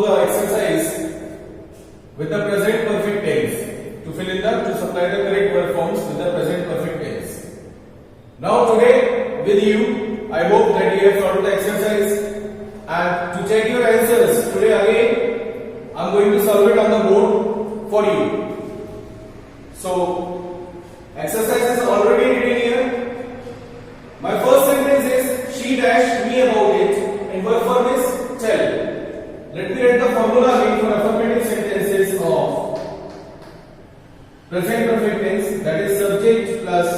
the exercise with the present perfect tense. To fill in to supply the correct verb forms with the present perfect tense. Now today with you, I hope that you have solved the exercise, and to check your answers today again, I am going to solve it on the board for you. So exercise is already written here. My first sentence is she dashed me about it, and verb form is tell. Let me write the formula again for affirmative sentences of present perfect tense, that is subject plus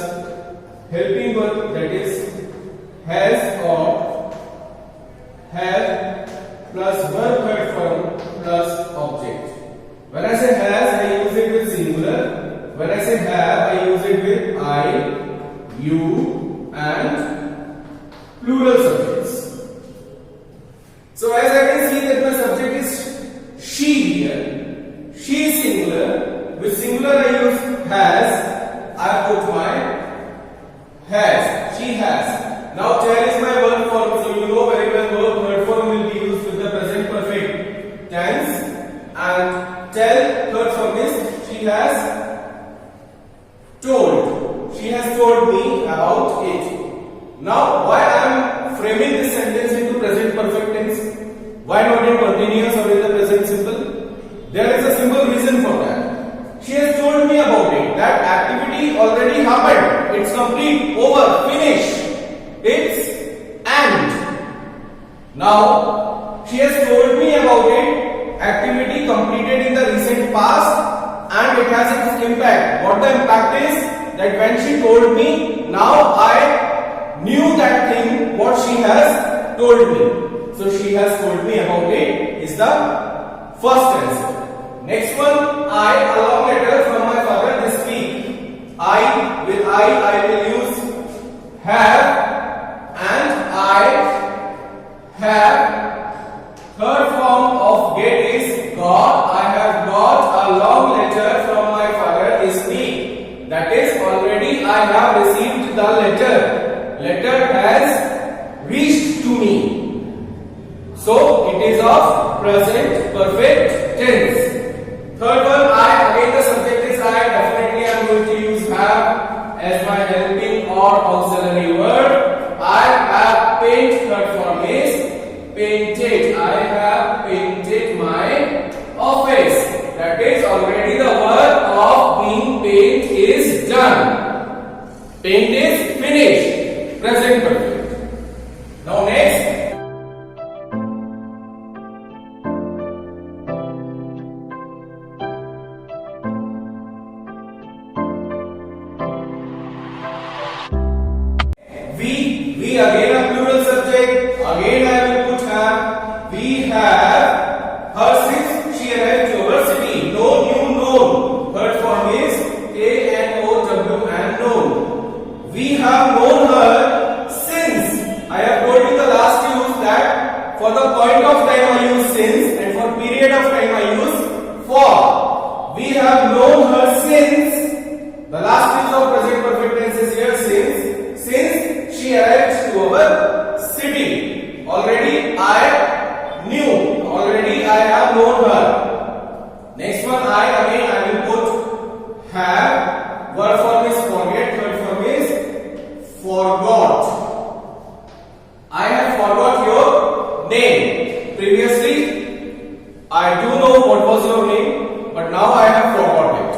helping verb, that is has or have plus verb third form plus object. When I say has, I use it with singular. When I say have, I use it with I, you and plural subjects. So as I can see that my subject is she here. She is singular. With singular I use has. I put my has. She has. Now tell is my verb form. So you know very well verb form will be used with the present perfect tense. And tell third form is she has told. She has told me about it. Now why I am framing this sentence into present perfect tense? Why not in continuous or in the present simple? There is a simple reason for that. She has told me about it. That activity already happened. It's complete, over, finished. It's end. Now, she has told me about it. Activity completed in the recent past, and it has its impact. What the impact is? That when she told me, now I knew that thing, what she has told me. So she has told me about it is the first answer. Next one, I, a long letter from my father this week. I, with I will use have, and I have. Third form of get is got. I have got a long letter from my father this week. That is already I have received the letter. Letter has reached to me. So it is of present perfect tense. Third one, I, again the subject is I. Definitely I am going to use have as my helping or auxiliary word. I have painted. Third form is painted. I have painted my office. That is already the work of being paint is done. Paint is finished. Present perfect. Now next. We again a plural subject. Again I will put have. We have her since she arrived to our city. Know, knew, known. Third form is K-N-O-W and known. We have known her since. I have told you the last use that for the point of time I use since, and for period of time I use for. We have known her since. The last use of present perfect tense is here since she arrived to our city. Already I knew. Already I have known her. Next one, again I will put have. Verb form is forget. Third form is forgot. I have forgot your name. Previously, I do know what was your name, but now I have forgot it.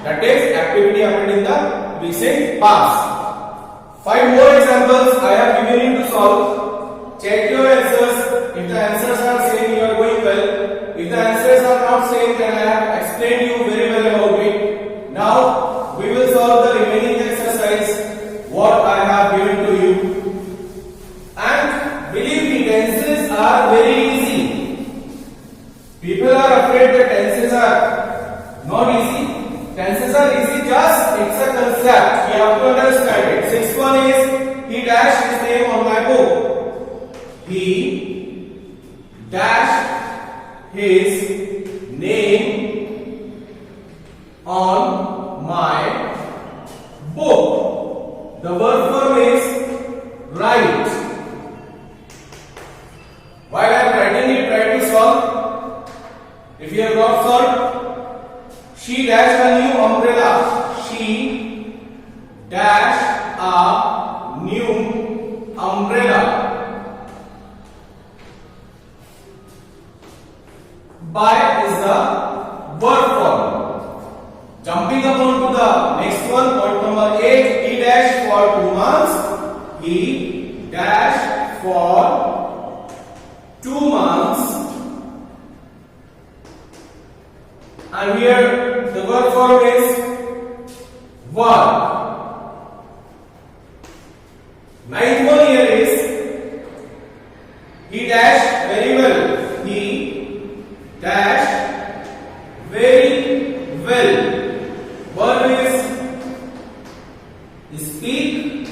That is activity happened in the recent past. 5 more examples I have given you to solve. Check your answers. If the answers are same, you are going well. If the answers are not same, then I have explained you very well about it. Now we will solve the remaining exercise what I have given to you. And believe me, tenses are very easy. People are afraid that tenses are not easy. Tenses are easy, just it's a concept. You have to understand it. Sixth one is he dashed his name on my book. He dashed his name on my book. The verb form is write. While I am writing it, try to solve. here rock salt. She dashed a new umbrella. She dashed a new umbrella. By is the verb form. Jumping up on to the next one, point number 8. He dashed for 2 months. He dashed for 2 months. And here the verb form is verb. Ninth one here is he dashed very well. He dashed very well. Verb is speak.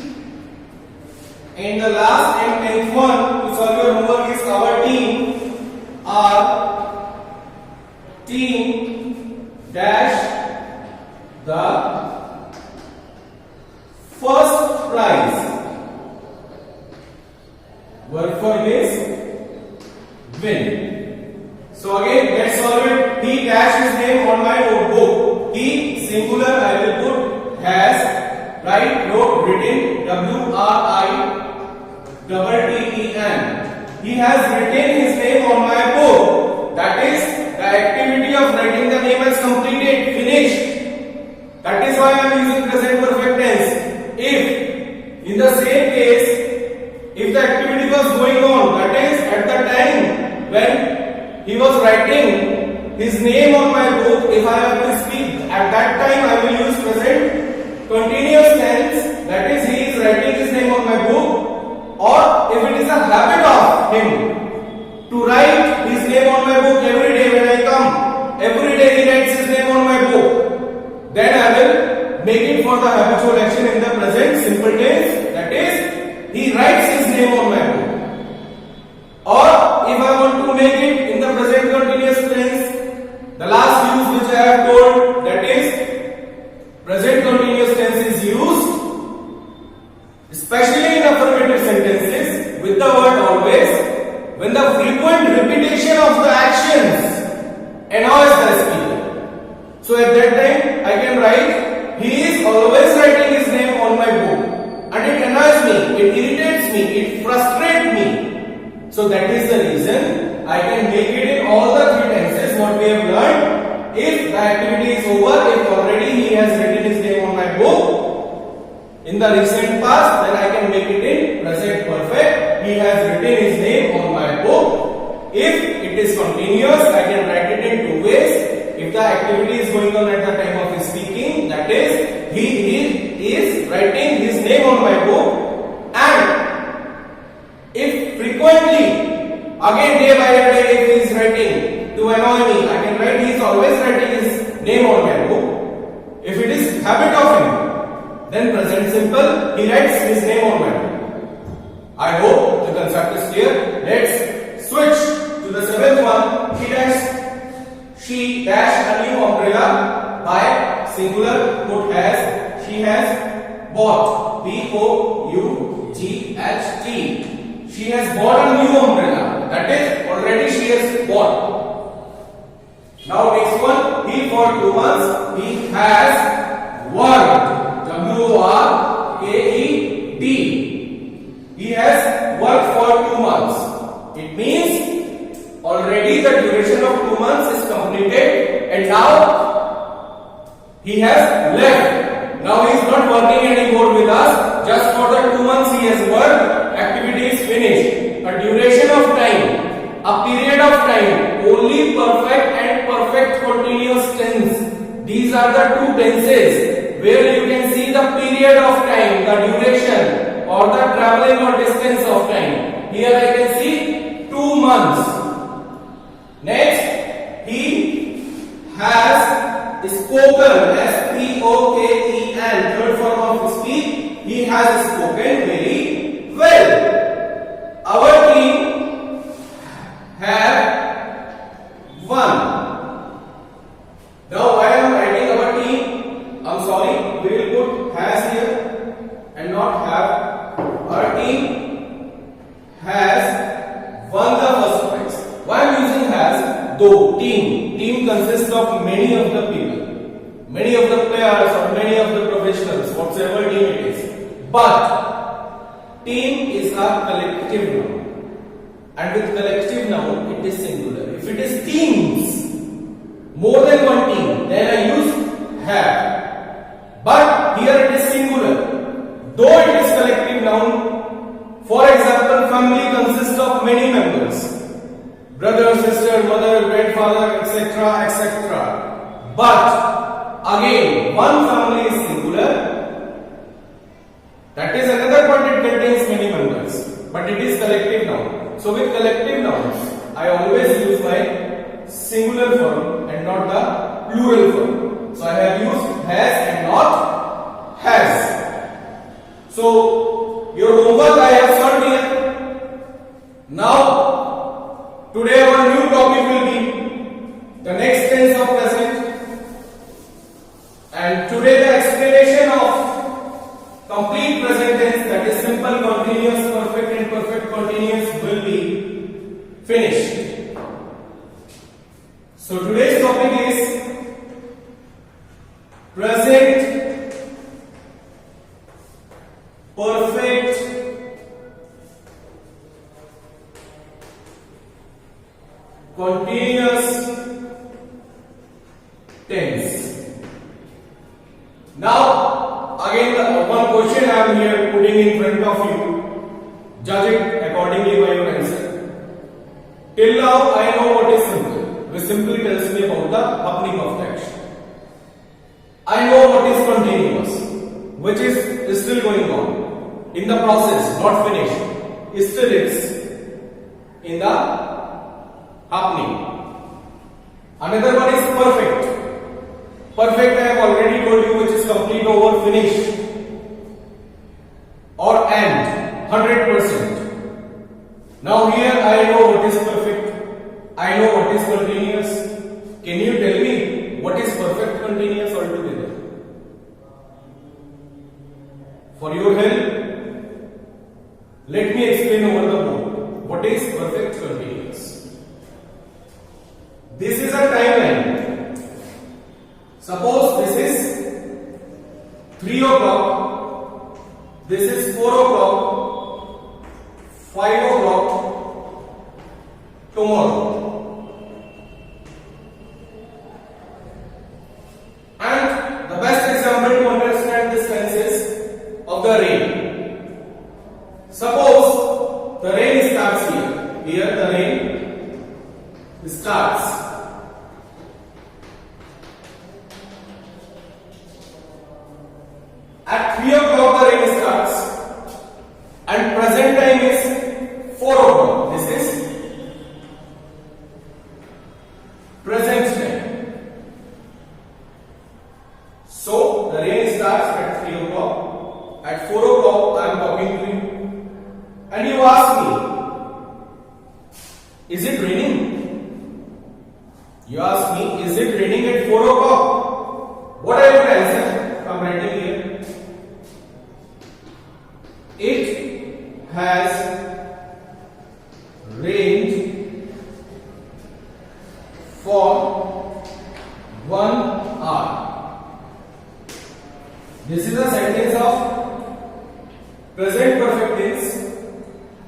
And the last and 10th one to solve your homework is our team. Our team dash the first prize. Verb form is win. So again, let's solve it. He dashed his name on my notebook. He singular I will put has right wrote written WRITTEN. He has written his name on my book. That is the activity of writing the name is completed, finished. That is why I am using present perfect tense. If in the same case, if the activity was going on, that is at the time when he was writing his name on my book, if I have to speak at that time, I will use present continuous tense. That is, he is writing his name on my book. Or if it is a habit of him to write his name on my book every day when I come, every day he writes his name on my book, then I will make it for the habitual action in the present simple tense. That is, he writes his name on my book. Or if I want to make it in the present continuous tense, the last use which I have told, that is, present continuous tense is used especially in affirmative sentences with the word always when the frequent repetition of the actions annoys the speaker. So at that time I can write, he is always writing his name on my book, and it annoys me, it irritates me, it frustrates me. So that is the reason I can make it in all the 3 tenses what we have learned. If the activity is over, if already he has written his name on my book in the recent past, then I can make it in present perfect. He has written his name on my book. If it is continuous, I can write it in 2 ways. If the activity is going on at the time of his speaking, that is, he is writing his name on my book. And if frequently, again day by day, if he is writing to annoy me, I can write he is always writing his name on my book. If it is habit of him, then present simple, he writes his name on my book. I hope the concept is clear. Let's switch to the 7th one. She dashed a new umbrella by singular put has, she has bought, BOUGHT. She has bought a new umbrella. That is, already she has bought. Now next one, he for 2 months, he has worked. WORKED. He has worked for 2 months. It means already the duration of 2 months is completed, and now he has left. Now he is not working anymore with us. Just for the 2 months he has worked, activity is finished. A duration of time, a period of time, only perfect and perfect continuous tense. These are the 2 tenses where you can see the period of time, the duration or the traveling or distance of time. Here I can see 2 months. Next, he has spoken, SPOKEN, third form of speak. He has spoken very well. Our team have won. Now I am writing our team. I'm sorry, we will put has here and not have. Our team has won the first prize. Why I am using has? though team consists of many of the people, many of the players or many of the professionals, whatsoever team it is. But team is a collective noun, and with collective noun it is singular. If it is teams, more than one team, then I use have. But here it is singular, though it is collective noun. For example, family consists of many members. Brother, sister, mother, grandfather, etc., etc. But again, one family is singular. That is another point, it contains many members, but it is collective noun. So with collective nouns, I always use my singular form and not the plural form. So I have used has and not has. So your homework I have solved here. Now today our new topic will be the next tense of present, and today the explanation of complete present tense, that is simple continuous, perfect and perfect continuous, will be finished. So today's topic is present perfect continuous tense. Now again one question I am here putting in front of you. Judge it accordingly by your answer. Till now I know what is simple, which simply tells me about the happening of the action. I know what is continuous, which is still going on, in the process, not finished. Still it's in the happening. Another one is perfect. Perfect I have already told you, which is complete, over, finished, or end, 100%. Now here I know what is perfect, I know what is continuous. Can you tell me what is perfect continuous altogether? For your help, let me explain over the board what is perfect continuous. This is a timeline. Suppose this is 3 o'clock, this is 4 o'clock, 5 o'clock tomorrow. And the best example to understand this tense is of the rain. Suppose the rain starts here. Here the rain starts. At 3 o'clock the rain starts, and present time is 4 o'clock. This is present time. So the rain starts at 3 o'clock. At 4 o'clock I am talking to you, and you ask me, is it raining? You ask me, is it raining at 4 o'clock? What I would answer? I am writing here. It has rained for 1 hour. This is a sentence of present perfect tense.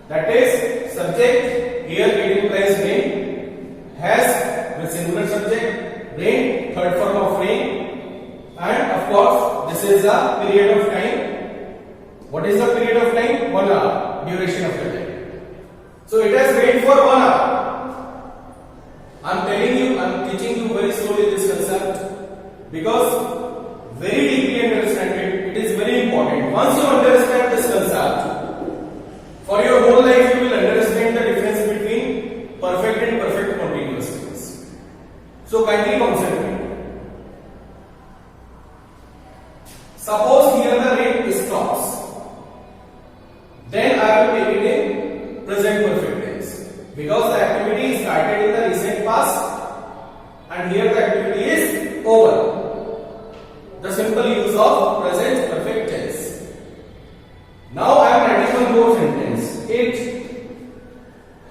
That is, subject here it implies rain, has with singular subject, rain, third form of rain, and of course this is a period of time. What is the period of time? 1 hour, duration of the time. So it has rained for 1 hour. I am telling you, I am teaching you very slowly this concept, because very deeply understand it. It is very important. Once you understand this concept, for your whole life you will understand the difference between perfect and perfect continuous tense. So kindly concentrate. Suppose here the rain stops. Then I will take it in present perfect tense, because the activity started in the recent past and here the activity is over. The simple use of present perfect tense. Now I am writing one more sentence. It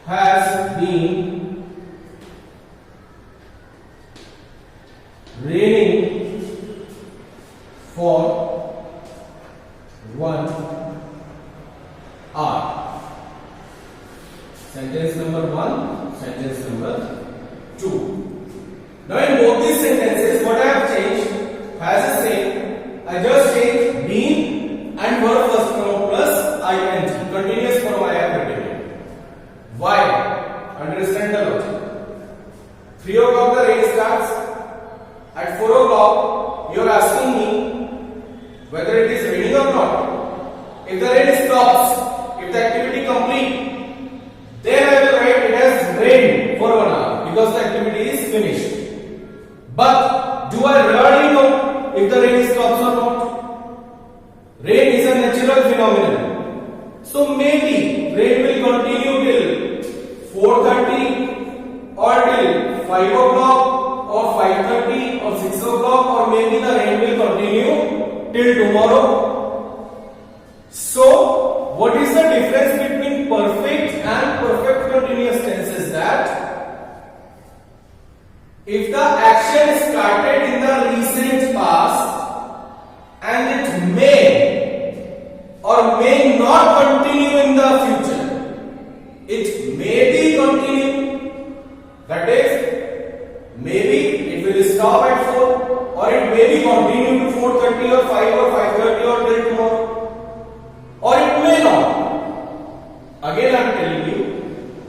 has been Now in both these sentences, what I have changed has the same. I just changed been and verb first form plus ing. Continuous form I have written. Why? Understand the logic. 3 o'clock the rain starts. At 4 o'clock, you are asking me whether it is raining or not. If the rain stops, if the activity complete, then I will write it as rain for 1 hour because the activity is finished. But do I really know if the rain stops or not? Rain is a natural phenomenon. So maybe rain will continue till 4:30 or till 5 o'clock or 5:30 or 6 o'clock, or maybe the rain will continue till tomorrow. So what is the difference between perfect and perfect continuous tenses? That if the action started in the recent past and it may or may not continue in the future, it may be continue, that is, maybe it will stop at 4 or it may be continue to 4:30 or 5 or 5:30 or till tomorrow, or it may not. Again I am telling you,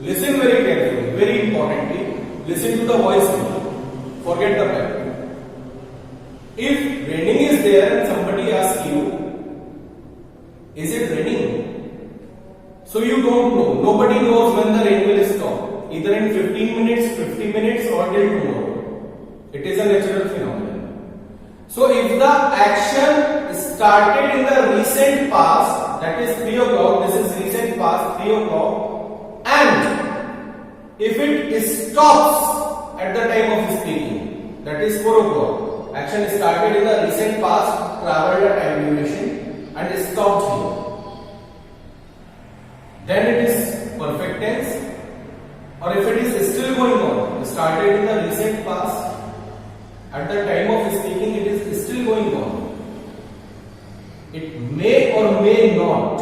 listen very carefully, very importantly, listen to the voice. Forget the pattern. If raining is there and somebody asks you, is it raining? So you don't know. Nobody knows when the rain will stop. Either in 15 minutes, 50 minutes or till tomorrow. It is a natural phenomenon. So if the action started in the recent past, that is 3 o'clock, this is recent past 3 o'clock, and if it stops at the time of speaking, that is 4 o'clock. Action started in the recent past, traveled a time duration and stopped here. Then it is perfect tense. Or if it is still going on, started in the recent past, at the time of speaking it is still going on. It may or may not.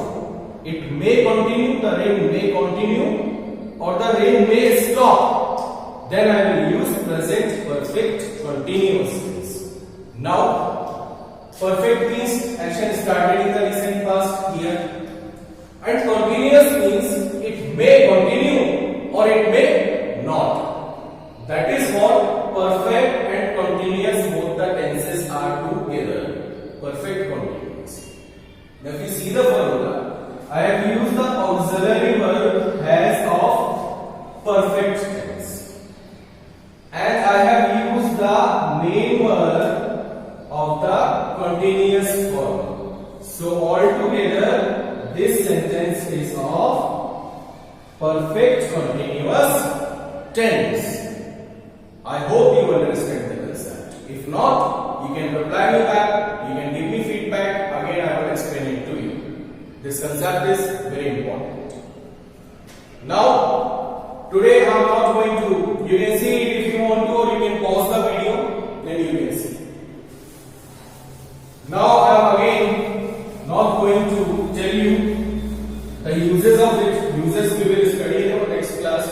It may continue, the rain may continue, or the rain may stop. Then I will use present perfect continuous tense. Now, perfect means action started in the recent past here, and continuous means it may continue or it may not. That is what perfect and continuous, both the tenses are together. Perfect continuous. Now, if you see the formula, I have used the auxiliary verb as of perfect tense, and I have used the main verb of the continuous form. So altogether, this sentence is of perfect continuous tense. I hope you understand the concept. If not, you can reply me back, you can give me feedback. Again, I will explain it to you. This concept is very important. Now, today I am not going to, you can see it if you want to, or you can pause the video, then you can see. Now I am again not going to tell you the uses of it. Uses we will study in our next class.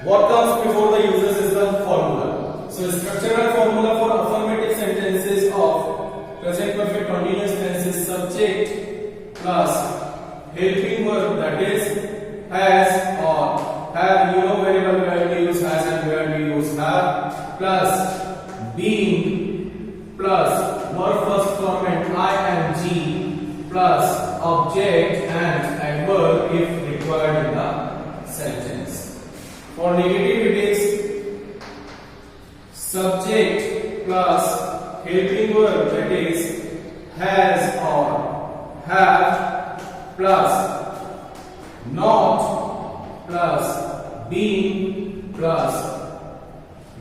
What comes before the uses is the formula. So structural formula for affirmative sentences of present perfect continuous tense is subject plus helping verb, that is has or have. You know very well where we use has and where we use have, plus being plus verb first form and ing plus object and adverb if required in the sentence. For negative it is subject plus helping verb, that is has or have, plus not plus being plus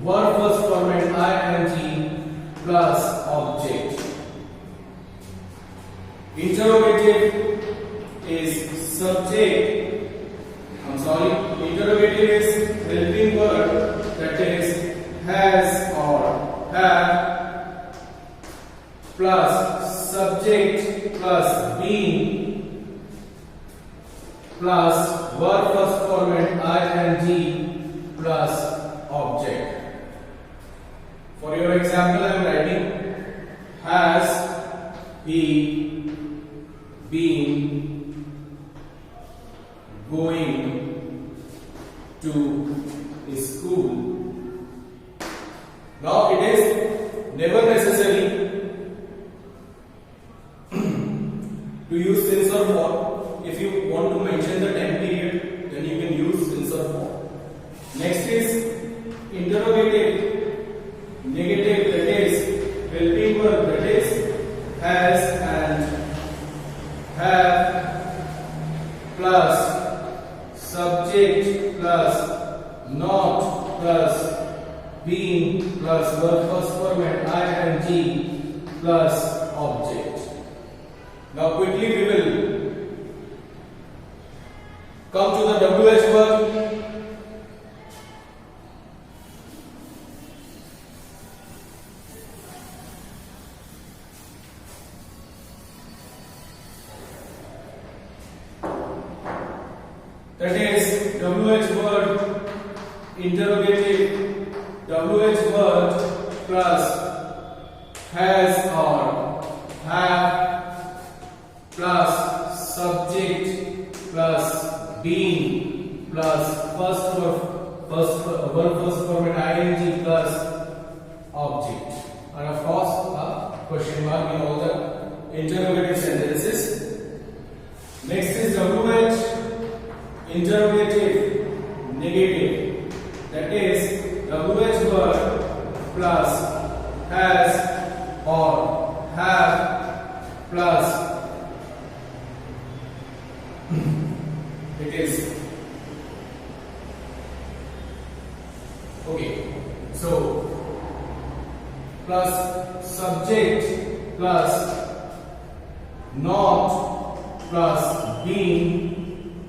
verb first form and ing plus object. Interrogative is subject, interrogative is helping verb, that is has or have, plus subject plus being plus verb first form and ing plus object. For your example, I am writing, has he been going to school? Now it is never necessary to use since or for. If you want to mention the time period, then you can use since or for. Next is interrogative, negative, that is helping verb, that is has and have plus subject plus not plus been plus verb first form and ing plus object. Now quickly we will come to the WH verb. That is WH word interrogative, WH word plus has or have plus subject plus been plus first verb first form and ing plus object, and of course a question mark in all the interrogative sentences. Next is WH interrogative negative, that is WH word plus has or have plus it is okay, so plus subject plus not plus being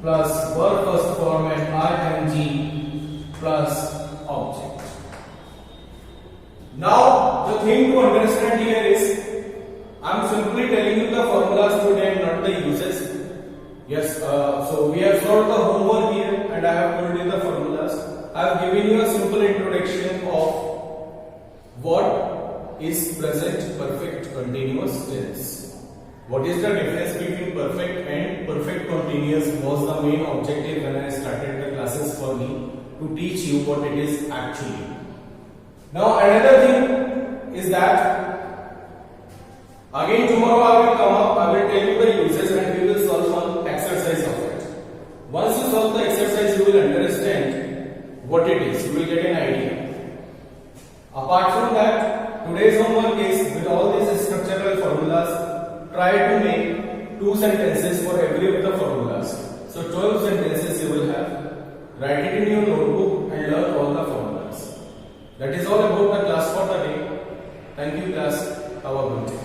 plus verb first form and ing plus object. Now the thing to understand here is I am simply telling you the formulas today and not the uses. Yes, so we have solved the homework here and I have told you the formulas. I have given you a simple introduction of what is present perfect continuous tense. What is the difference between perfect and perfect continuous was the main objective when I started the classes for me, to teach you what it is actually. Now another thing is that again tomorrow I will come up, I will tell you the uses and we will solve one exercise of it. Once you solve the exercise, you will understand what it is, you will get an idea. Apart from that, today's homework is with all these structural formulas, try to make 2 sentences for every of the formulas. So 12 sentences you will have. Write it in your notebook and learn all the formulas. That is all about the class for the day. Thank you class. Have a good day.